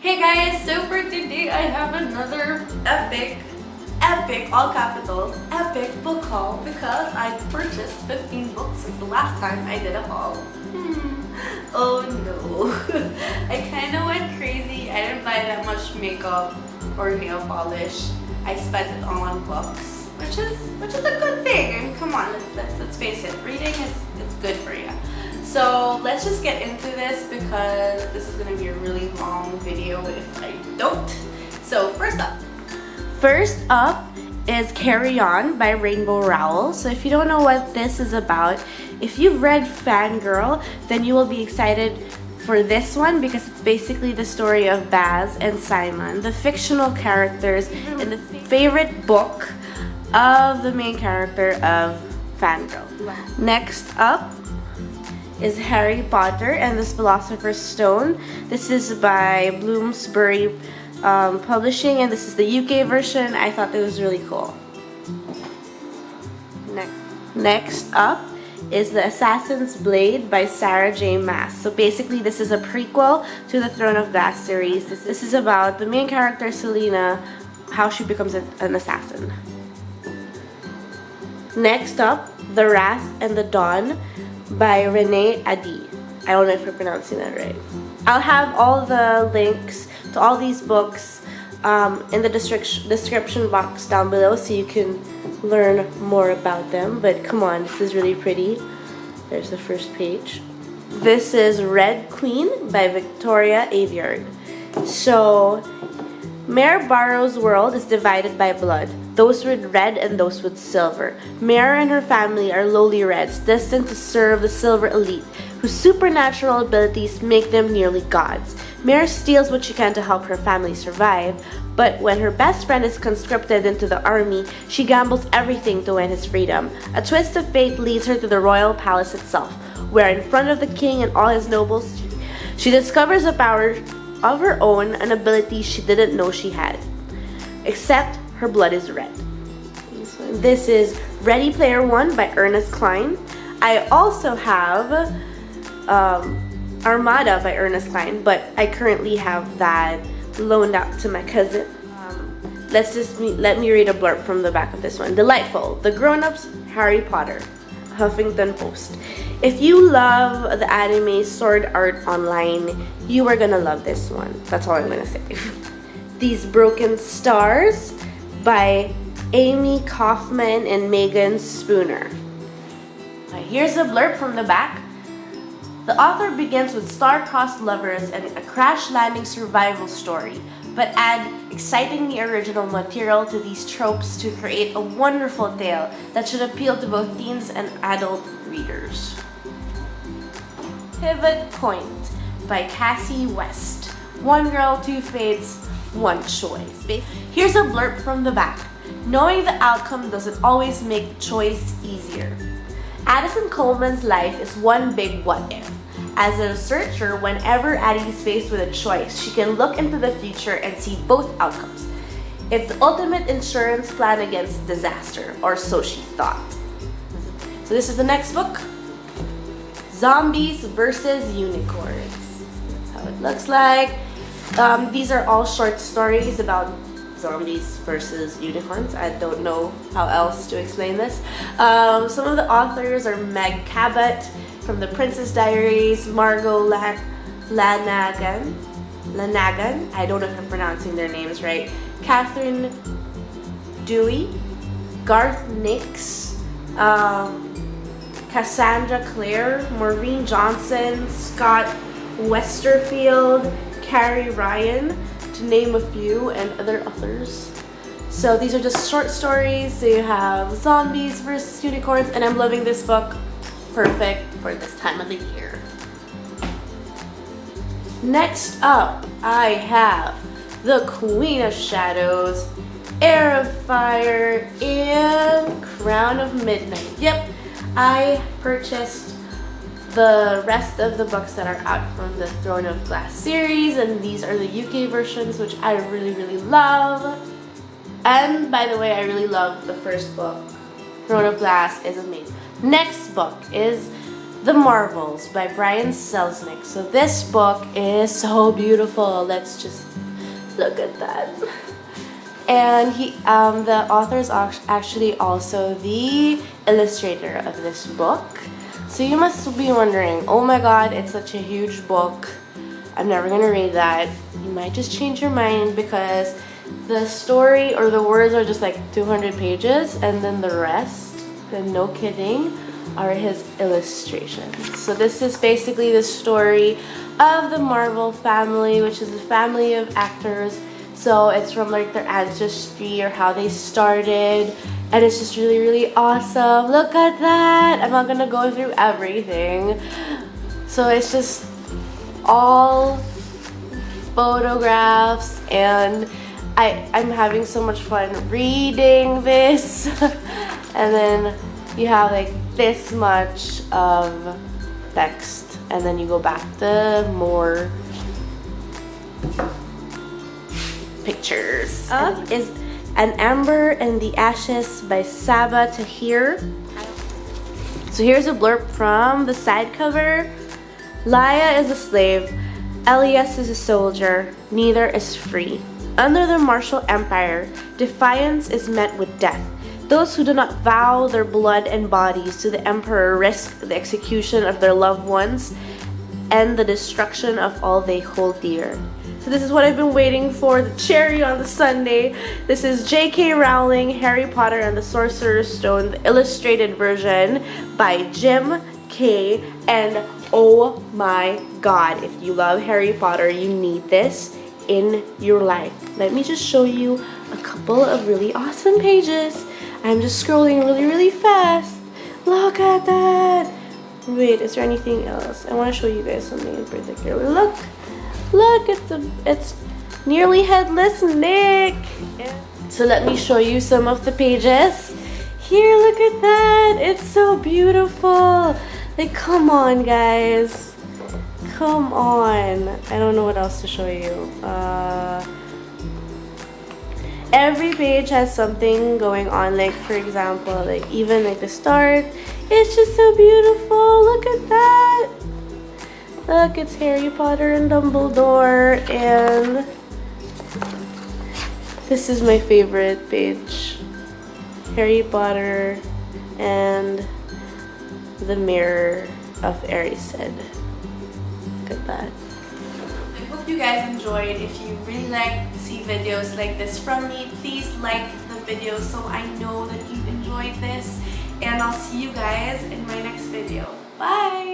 Hey guys, so for today I have another epic, all capitals, epic book haul because I purchased 15 books since the last time I did a haul. Oh no. I kind of went crazy. I didn't buy that much makeup or nail polish. I spent it all on books, which is a good thing. I mean, come on, let's face it. Reading it's good for you. So let's just get into this because this is gonna be a really long video if I don't. So first up is Carry On by Rainbow Rowell. So if you don't know what this is about, if you've read Fangirl, then you will be excited for this one because it's basically the story of Baz and Simon, the fictional characters in the favorite book of the main character of Fangirl. Next up is Harry Potter and the Philosopher's Stone. This is by Bloomsbury Publishing, and this is the UK version. I thought it was really cool. Next up is The Assassin's Blade by Sarah J. Maas. So basically this is a prequel to the Throne of Glass series. This is about the main character Selena, how she becomes an assassin. Next up, The Wrath and the Dawn by Renee Adi. I don't know if I'm pronouncing that right. I'll have all the links to all these books in the description box down below so you can learn more about them. But come on, this is really pretty. There's the first page. This is Red Queen by Victoria Aveyard. So, Mayor Barrow's world is divided by blood, those with red and those with silver. Mare and her family are lowly reds, destined to serve the silver elite, whose supernatural abilities make them nearly gods. Mare steals what she can to help her family survive, but when her best friend is conscripted into the army, she gambles everything to win his freedom. A twist of fate leads her to the royal palace itself, where in front of the king and all his nobles, she discovers a power of her own, an ability she didn't know she had. Except her blood is red. This is Ready Player One by Ernest Cline. I also have Armada by Ernest Cline, but I currently have that loaned out to my cousin. Let me read a blurb from the back of this one. Delightful, the grown-ups Harry Potter. Huffington Post. If you love the anime Sword Art Online, you are gonna love this one. That's all I'm gonna say. These Broken Stars by Amy Kaufman and Megan Spooner. Here's a blurb from the back. The author begins with star-crossed lovers and a crash-landing survival story, but add excitingly original material to these tropes to create a wonderful tale that should appeal to both teens and adult readers. Pivot Point by Cassie West. One girl, two fates, one choice. Here's a blurb from the back. Knowing the outcome doesn't always make the choice easier. Addison Coleman's life is one big what if. As a researcher, whenever Addie is faced with a choice, she can look into the future and see both outcomes. It's the ultimate insurance plan against disaster, or so she thought. So this is the next book. Zombies versus Unicorns. That's how it looks like. These are all short stories about zombies versus unicorns. I don't know how else to explain this. Some of the authors are Meg Cabot from The Princess Diaries, Margot Lanagan. I don't know if I'm pronouncing their names right. Catherine Dewey, Garth Nix, Cassandra Clare, Maureen Johnson, Scott Westerfield, Carrie Ryan, to name a few, and other authors. So these are just short stories. So you have zombies versus unicorns, and I'm loving this book. Perfect for this time of the year. Next up, I have The Queen of Shadows, Heir of Fire, and Crown of Midnight. Yep, I purchased the rest of the books that are out from the Throne of Glass series, and these are the UK versions, which I really, really love. And by the way, I really love the first book. Throne of Glass is amazing. Next book is The Marvels by Brian Selznick. So this book is so beautiful. Let's just Look at that. And the author is actually also the illustrator of this book. So you must be wondering, oh my god, it's such a huge book. I'm never gonna read that. You might just change your mind because the story or the words are just like 200 pages, and then the rest, and no kidding, are his illustrations. So this is basically the story of the Marvel family, which is a family of actors. So it's from like their ancestry or how they started, and it's just really, really awesome. Look at that. I'm not gonna go through everything. So it's just all photographs, and I'm having so much fun reading this. And then you have like this much of text, and then you go back to more pictures. Up is An Amber and the Ashes by Saba Tahir. So here's a blurb from the side cover. Laia is a slave, Elias is a soldier, neither is free. Under the martial empire, defiance is met with death. Those who do not vow their blood and bodies to the emperor risk the execution of their loved ones and the destruction of all they hold dear. So this is what I've been waiting for, the cherry on the sundae. This is J.K. Rowling, Harry Potter and the Sorcerer's Stone, the illustrated version by Jim Kay. And oh my god, if you love Harry Potter, you need this in your life. Let me just show you a couple of really awesome pages. I'm just scrolling really, really fast. Look at that. Wait, is there anything else? I want to show you guys something in particular. Look, it's nearly headless Nick. So let me show you some of the pages. Here, look at that. It's so beautiful. Like, come on, guys. Come on. I don't know what else to show you. Every page has something going on. Like, for example, like even like the start. It's just so beautiful. Look at that. Look, it's Harry Potter and Dumbledore, and this is my favorite page. Harry Potter and the Mirror of Erised. Look at that. I hope you guys enjoyed. If you really like to see videos like this from me, please like the video so I know that you enjoyed this. And I'll see you guys in my next video. Bye!